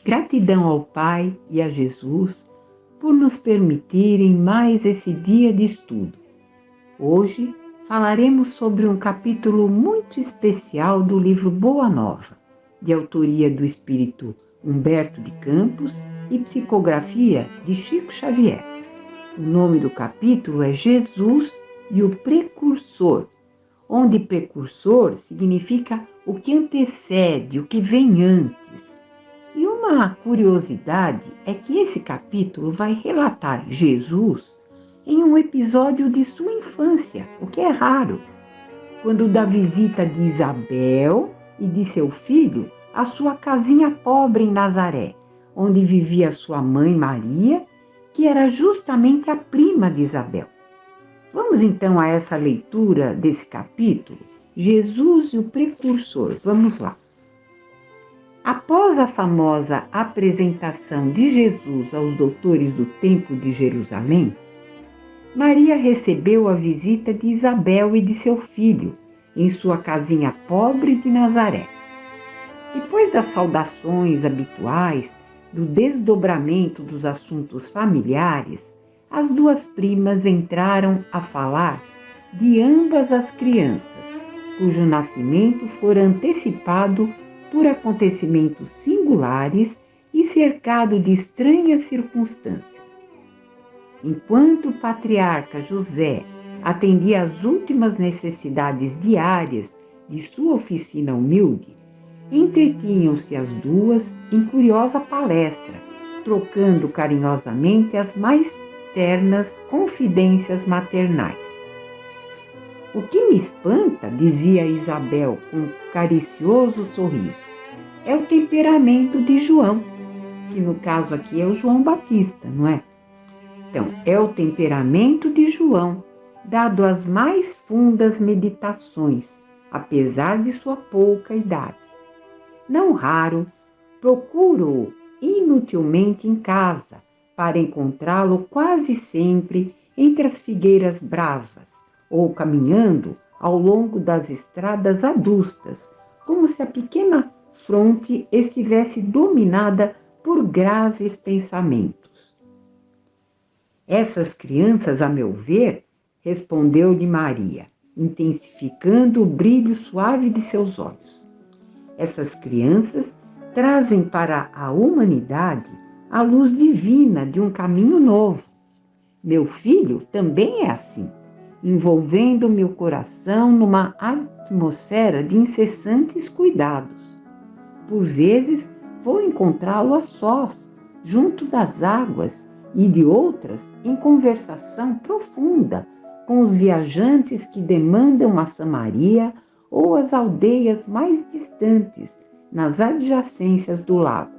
Gratidão ao Pai e a Jesus por nos permitirem mais esse dia de estudo. Hoje falaremos sobre um capítulo muito especial do livro Boa Nova, de autoria do espírito Humberto de Campos e psicografia de Chico Xavier. O nome do capítulo é Jesus e o Precursor, onde precursor significa o que antecede, o que vem antes. E uma curiosidade é que esse capítulo vai relatar Jesus em um episódio de sua infância, o que é raro, quando da visita de Isabel e de seu filho à sua casinha pobre em Nazaré, onde vivia sua mãe Maria, que era justamente a prima de Isabel. Vamos então a essa leitura desse capítulo, Jesus e o Precursor. Vamos lá. Após a famosa apresentação de Jesus aos doutores do Templo de Jerusalém, Maria recebeu a visita de Isabel e de seu filho em sua casinha pobre de Nazaré. Depois das saudações habituais, do desdobramento dos assuntos familiares, as duas primas entraram a falar de ambas as crianças, cujo nascimento fora antecipado por acontecimentos singulares e cercado de estranhas circunstâncias. Enquanto o patriarca José atendia às últimas necessidades diárias de sua oficina humilde, entretinham-se as duas em curiosa palestra, trocando carinhosamente as mais ternas confidências maternais. O que me espanta, dizia Isabel com caricioso sorriso, é o temperamento de João, que no caso aqui é o João Batista, não é? Então, é o temperamento de João, dado às mais fundas meditações, apesar de sua pouca idade. Não raro, procuro-o inutilmente em casa, para encontrá-lo quase sempre entre as figueiras bravas, ou caminhando ao longo das estradas adustas, como se a pequena fronte estivesse dominada por graves pensamentos. Essas crianças, a meu ver, respondeu-lhe Maria, intensificando o brilho suave de seus olhos. Essas crianças trazem para a humanidade a luz divina de um caminho novo. Meu filho também é assim, envolvendo meu coração numa atmosfera de incessantes cuidados. Por vezes vou encontrá-lo a sós, junto das águas, e de outras em conversação profunda com os viajantes que demandam a Samaria ou as aldeias mais distantes nas adjacências do lago.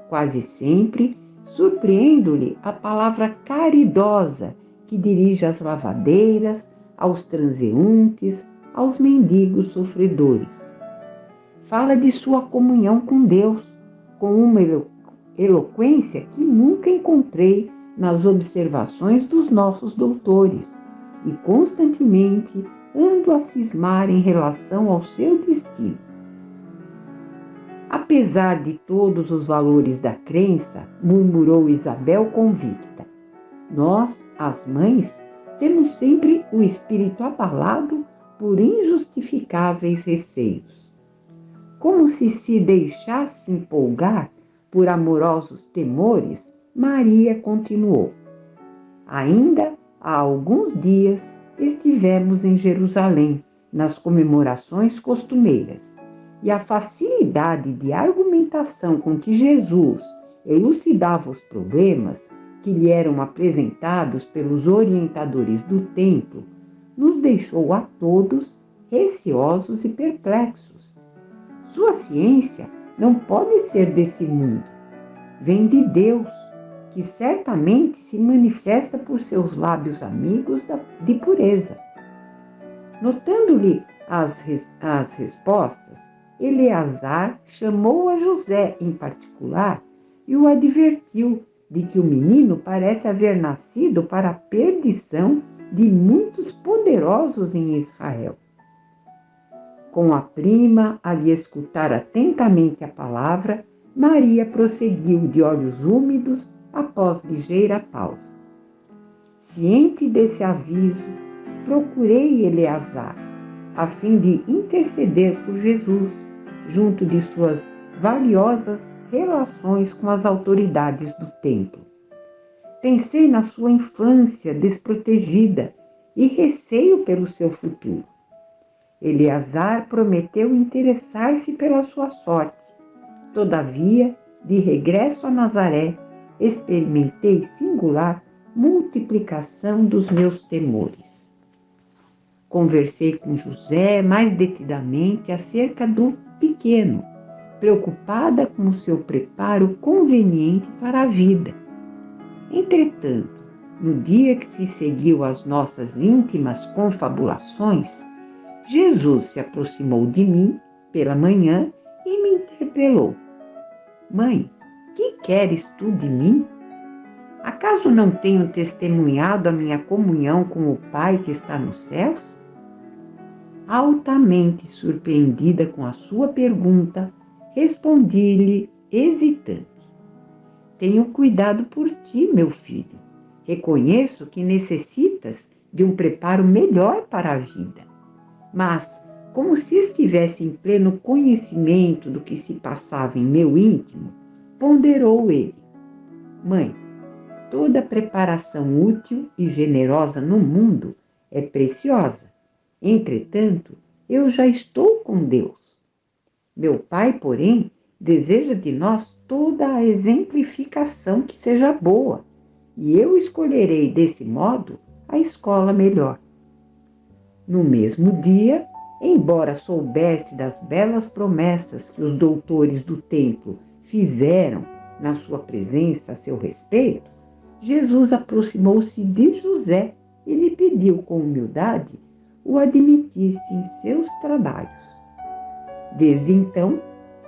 Quase sempre surpreendo-lhe a palavra caridosa que dirige às lavadeiras, aos transeuntes, aos mendigos sofredores. Fala de sua comunhão com Deus, com uma eloquência que nunca encontrei nas observações dos nossos doutores, e constantemente ando a cismar em relação ao seu destino. Apesar de todos os valores da crença, murmurou Isabel convicta, nós, as mães, temos sempre o espírito abalado por injustificáveis receios. Como se deixasse empolgar por amorosos temores, Maria continuou. Ainda há alguns dias estivemos em Jerusalém, nas comemorações costumeiras, e a facilidade de argumentação com que Jesus elucidava os problemas que lhe eram apresentados pelos orientadores do templo nos deixou a todos receosos e perplexos. Sua ciência não pode ser desse mundo. Vem de Deus, que certamente se manifesta por seus lábios amigos de pureza. Notando-lhe as respostas, Eleazar chamou a José em particular e o advertiu de que o menino parece haver nascido para a perdição de muitos poderosos em Israel. Com a prima a lhe escutar atentamente a palavra, Maria prosseguiu de olhos úmidos após ligeira pausa. Ciente desse aviso, procurei Eleazar, a fim de interceder por Jesus, junto de suas valiosas relações com as autoridades do templo. Pensei na sua infância desprotegida e receio pelo seu futuro. Eleazar prometeu interessar-se pela sua sorte. Todavia, de regresso a Nazaré, experimentei singular multiplicação dos meus temores. Conversei com José mais detidamente acerca do pequeno, preocupada com o seu preparo conveniente para a vida. Entretanto, no dia que se seguiu às nossas íntimas confabulações, Jesus se aproximou de mim pela manhã e me interpelou. Mãe, que queres tu de mim? Acaso não tenho testemunhado a minha comunhão com o Pai que está nos céus? Altamente surpreendida com a sua pergunta, respondi-lhe hesitante. Tenho cuidado por ti, meu filho. Reconheço que necessitas de um preparo melhor para a vida. Mas, como se estivesse em pleno conhecimento do que se passava em meu íntimo, ponderou ele. Mãe, toda preparação útil e generosa no mundo é preciosa. Entretanto, eu já estou com Deus. Meu Pai, porém, deseja de nós toda a exemplificação que seja boa, e eu escolherei desse modo a escola melhor. No mesmo dia, embora soubesse das belas promessas que os doutores do templo fizeram na sua presença a seu respeito, Jesus aproximou-se de José e lhe pediu com humildade o admitisse em seus trabalhos. Desde então,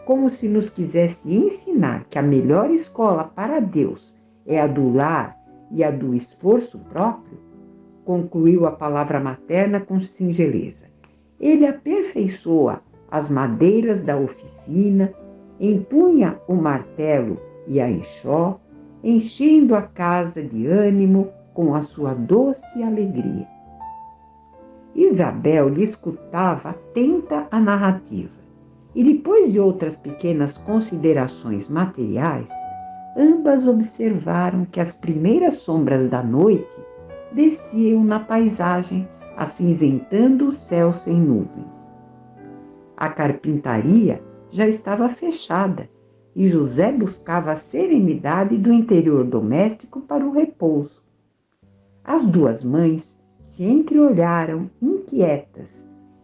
como se nos quisesse ensinar que a melhor escola para Deus é a do lar e a do esforço próprio, concluiu a palavra materna com singeleza. Ele aperfeiçoa as madeiras da oficina, empunha o martelo e a enxó, enchendo a casa de ânimo com a sua doce alegria. Isabel lhe escutava atenta a narrativa, e depois de outras pequenas considerações materiais, ambas observaram que as primeiras sombras da noite desciam na paisagem, acinzentando o céu sem nuvens. A carpintaria já estava fechada e José buscava a serenidade do interior doméstico para o repouso. As duas mães se entreolharam inquietas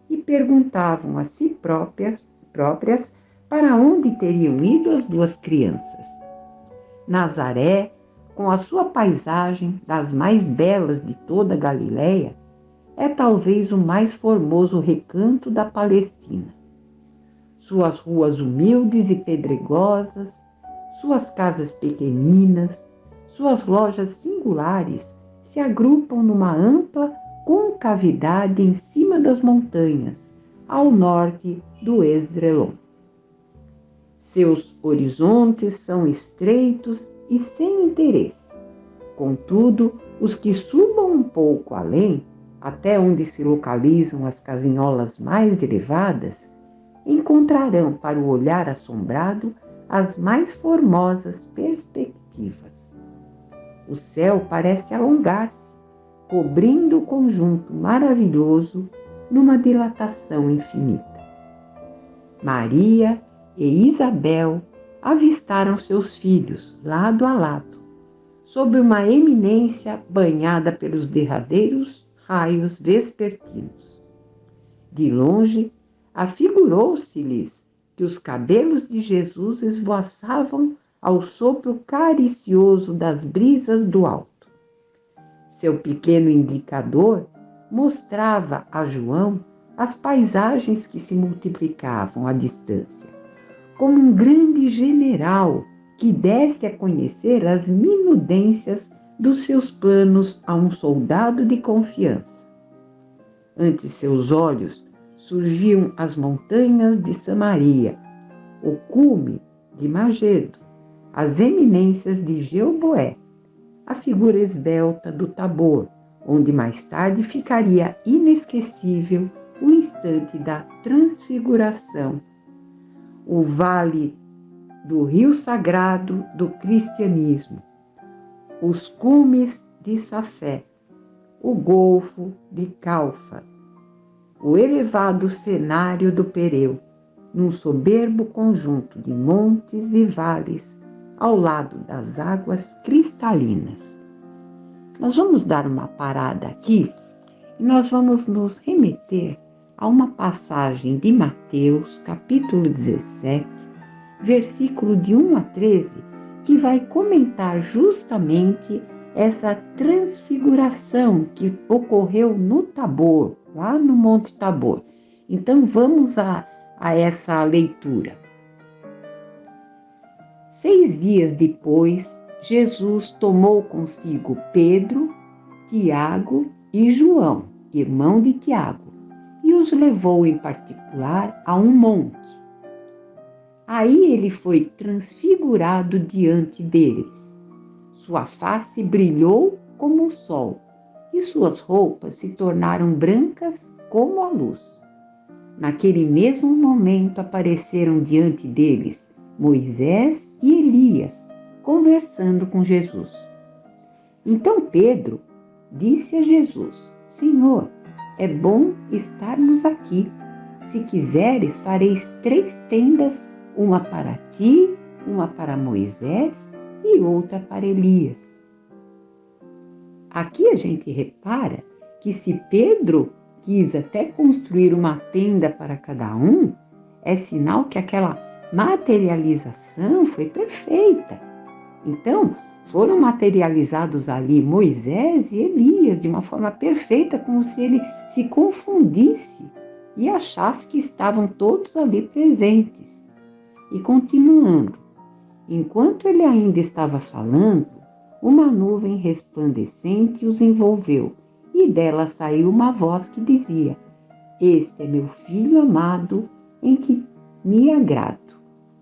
e perguntavam a si próprias para onde teriam ido as duas crianças. Nazaré, com a sua paisagem das mais belas de toda a Galileia, é talvez o mais formoso recanto da Palestina. Suas ruas humildes e pedregosas, suas casas pequeninas, suas lojas singulares se agrupam numa ampla concavidade em cima das montanhas, ao norte do Esdrelon. Seus horizontes são estreitos e sem interesse. Contudo, os que subam um pouco além, até onde se localizam as casinholas mais elevadas, encontrarão para o olhar assombrado as mais formosas perspectivas. O céu parece alongar-se, cobrindo o conjunto maravilhoso numa dilatação infinita. Maria e Isabel avistaram seus filhos lado a lado, sobre uma eminência banhada pelos derradeiros raios vespertinos. De longe, afigurou-se-lhes que os cabelos de Jesus esvoaçavam ao sopro caricioso das brisas do alto. Seu pequeno indicador mostrava a João as paisagens que se multiplicavam à distância, como um grande general que desse a conhecer as minudências dos seus planos a um soldado de confiança. Ante seus olhos surgiam as montanhas de Samaria, o cume de Magedo, as eminências de Jeoboé, a figura esbelta do Tabor, onde mais tarde ficaria inesquecível o instante da transfiguração, o vale do rio sagrado do cristianismo, os cumes de Safé, o golfo de Calfa, o elevado cenário do Pereu, num soberbo conjunto de montes e vales, ao lado das águas cristalinas. Nós vamos dar uma parada aqui e nós vamos nos remeter a uma passagem de Mateus, capítulo 17, versículo de 1 a 13, que vai comentar justamente essa transfiguração que ocorreu no Tabor, lá no Monte Tabor. Então vamos a essa leitura. 6 dias depois, Jesus tomou consigo Pedro, Tiago e João, irmão de Tiago, e os levou em particular a um monte. Aí ele foi transfigurado diante deles. Sua face brilhou como o sol, e suas roupas se tornaram brancas como a luz. Naquele mesmo momento apareceram diante deles Moisés e Elias, conversando com Jesus. Então Pedro disse a Jesus: Senhor, é bom estarmos aqui. Se quiseres, fareis 3 tendas, uma para ti, uma para Moisés e outra para Elias. Aqui a gente repara que se Pedro quis até construir uma tenda para cada um, é sinal que aquela materialização foi perfeita. Então, foram materializados ali Moisés e Elias de uma forma perfeita, como se ele se confundisse e achasse que estavam todos ali presentes. E continuando, enquanto ele ainda estava falando, uma nuvem resplandecente os envolveu, e dela saiu uma voz que dizia: Este é meu filho amado, em que me agrado.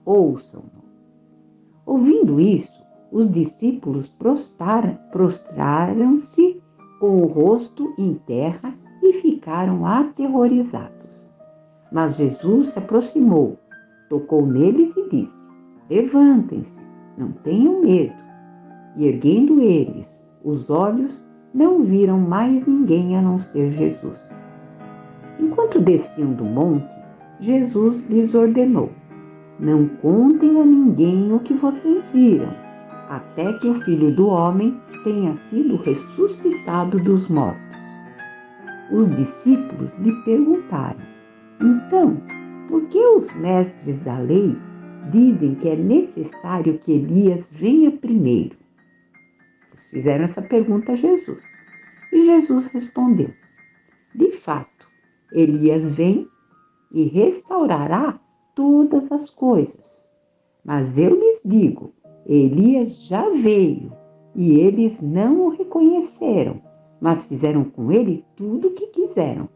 Ouçam-no. Ouvindo isso, os discípulos prostraram-se com o rosto em terra e ficaram aterrorizados. Mas Jesus se aproximou, tocou neles e disse: Levantem-se, não tenham medo. E erguendo eles os olhos, não viram mais ninguém a não ser Jesus. Enquanto desciam do monte, Jesus lhes ordenou: Não contem a ninguém o que vocês viram, até que o Filho do Homem tenha sido ressuscitado dos mortos. Os discípulos lhe perguntaram: Então, por que os mestres da lei dizem que é necessário que Elias venha primeiro? Eles fizeram essa pergunta a Jesus. E Jesus respondeu: De fato, Elias vem e restaurará todas as coisas. Mas eu lhes digo, Elias já veio e eles não o reconheceram, mas fizeram com ele tudo o que quiseram.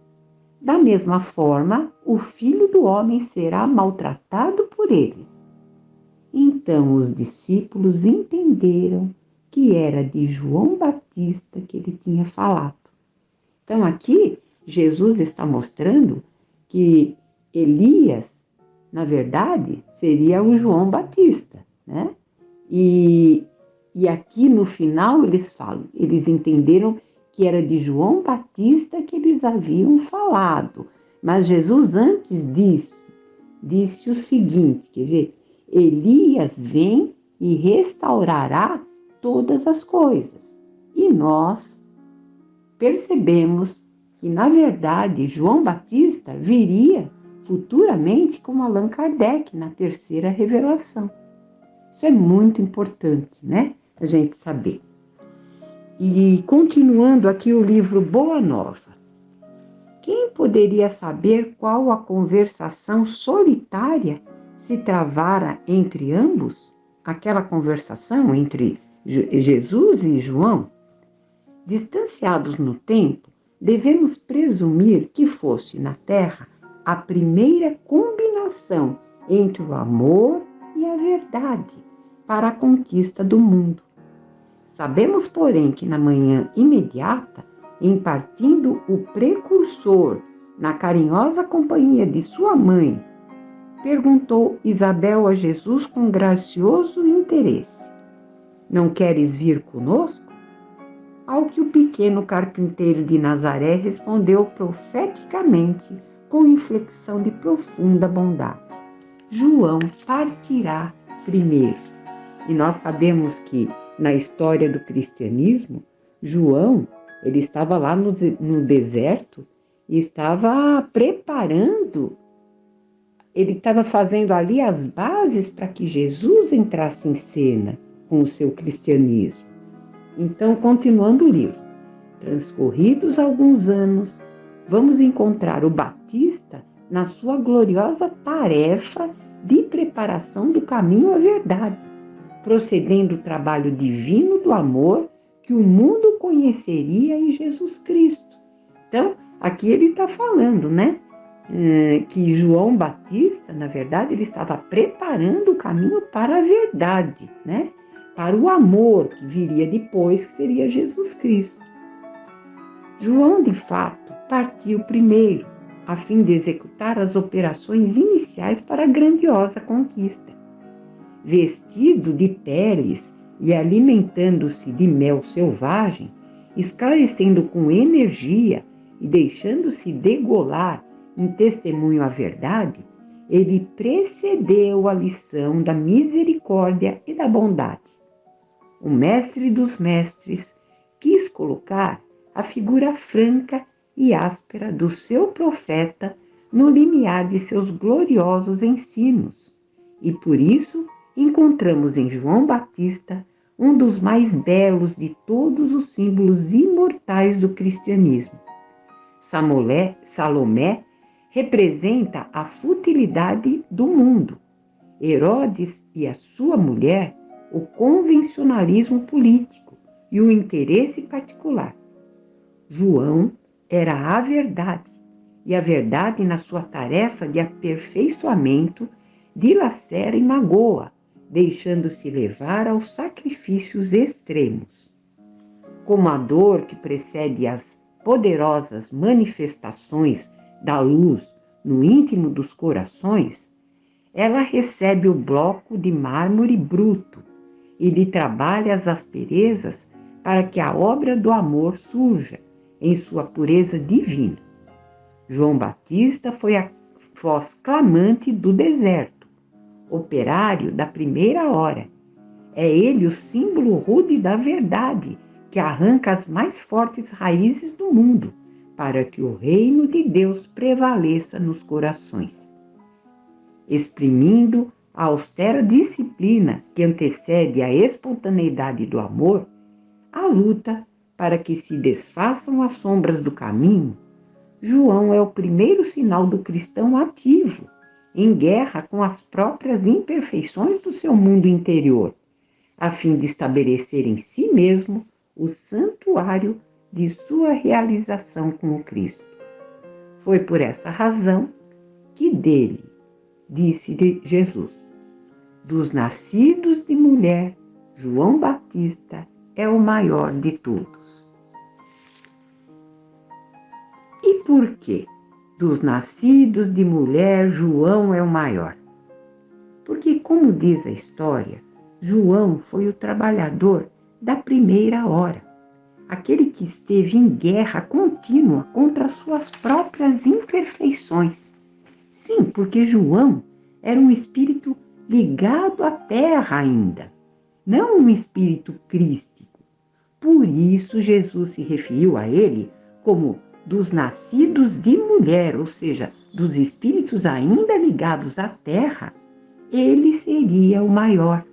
Da mesma forma, o Filho do Homem será maltratado por eles. Então os discípulos entenderam que era de João Batista que ele tinha falado. Então aqui Jesus está mostrando que Elias, na verdade, seria o João Batista, né? E aqui no final eles falam, eles entenderam que era de João Batista que eles haviam falado. Mas Jesus antes disse o seguinte, quer ver? Elias vem e restaurará todas as coisas. E nós percebemos que, na verdade, João Batista viria futuramente como Allan Kardec na terceira revelação. Isso é muito importante, né? A gente saber. E continuando aqui o livro Boa Nova. Quem poderia saber qual a conversação solitária se travara entre ambos? Aquela conversação entre Jesus e João? Distanciados no tempo, devemos presumir que fosse na Terra a primeira combinação entre o amor e e a verdade para a conquista do mundo. Sabemos, porém, que na manhã imediata, em partindo o precursor na carinhosa companhia de sua mãe, perguntou Isabel a Jesus com gracioso interesse: não queres vir conosco? Ao que o pequeno carpinteiro de Nazaré respondeu profeticamente com inflexão de profunda bondade: João partirá primeiro. E nós sabemos que na história do cristianismo, João, ele estava lá no deserto e estava preparando, ele estava fazendo ali as bases para que Jesus entrasse em cena com o seu cristianismo. Então, continuando o livro, transcorridos alguns anos, vamos encontrar o Batista na sua gloriosa tarefa de preparação do caminho à verdade, procedendo do trabalho divino do amor que o mundo conheceria em Jesus Cristo. Então, aqui ele está falando, né? Que João Batista, na verdade, ele estava preparando o caminho para a verdade, né? Para o amor que viria depois, que seria Jesus Cristo. João, de fato, partiu primeiro, a fim de executar as operações iniciais para a grandiosa conquista. Vestido de peles e alimentando-se de mel selvagem, esclarecendo com energia e deixando-se degolar em testemunho à verdade, ele precedeu a lição da misericórdia e da bondade. O mestre dos mestres quis colocar a figura franca e áspera do seu profeta no limiar de seus gloriosos ensinos, e por isso encontramos em João Batista um dos mais belos de todos os símbolos imortais do cristianismo. Salomé representa a futilidade do mundo. Herodes e a sua mulher, o convencionalismo político e o interesse particular. João era a verdade, e a verdade, na sua tarefa de aperfeiçoamento, dilacera e magoa, deixando-se levar aos sacrifícios extremos. Como a dor que precede as poderosas manifestações da luz no íntimo dos corações, ela recebe o bloco de mármore bruto e lhe trabalha as asperezas para que a obra do amor surja em sua pureza divina. João Batista foi a voz clamante do deserto, operário da primeira hora. É ele o símbolo rude da verdade que arranca as mais fortes raízes do mundo para que o reino de Deus prevaleça nos corações. Exprimindo a austera disciplina que antecede a espontaneidade do amor, a luta para que se desfaçam as sombras do caminho, João é o primeiro sinal do cristão ativo, em guerra com as próprias imperfeições do seu mundo interior, a fim de estabelecer em si mesmo o santuário de sua realização com o Cristo. Foi por essa razão que dele, disse Jesus, dos nascidos de mulher, João Batista é o maior de todos. E por quê? Dos nascidos de mulher, João é o maior. Porque, como diz a história, João foi o trabalhador da primeira hora, aquele que esteve em guerra contínua contra suas próprias imperfeições. Sim, porque João era um espírito ligado à terra ainda, não um espírito crístico. Por isso, Jesus se referiu a ele como dos nascidos de mulher, ou seja, dos espíritos ainda ligados à terra, ele seria o maior.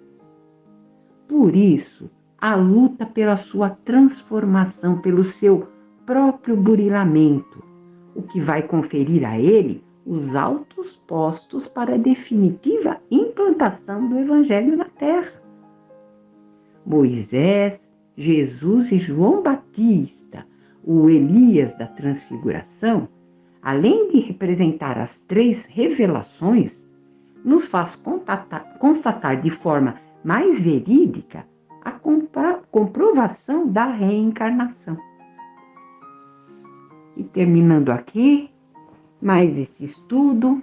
Por isso, a luta pela sua transformação, pelo seu próprio burilamento, o que vai conferir a ele os altos postos para a definitiva implantação do Evangelho na terra. Moisés, Jesus e João Batista, o Elias da Transfiguração, além de representar as três revelações, nos faz constatar de forma mais verídica a comprovação da reencarnação. E terminando aqui mais esse estudo,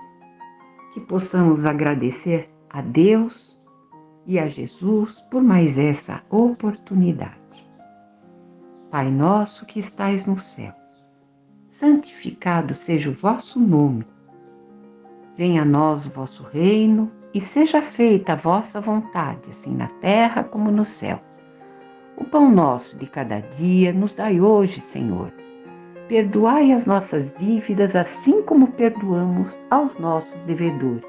que possamos agradecer a Deus e a Jesus por mais essa oportunidade. Pai nosso que estais no céu, santificado seja o vosso nome. Venha a nós o vosso reino e seja feita a vossa vontade, assim na terra como no céu. O pão nosso de cada dia nos dai hoje, Senhor. Perdoai as nossas dívidas, assim como perdoamos aos nossos devedores.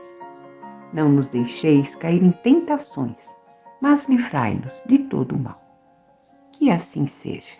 Não nos deixeis cair em tentações, mas livrai-nos de todo o mal. Que assim seja.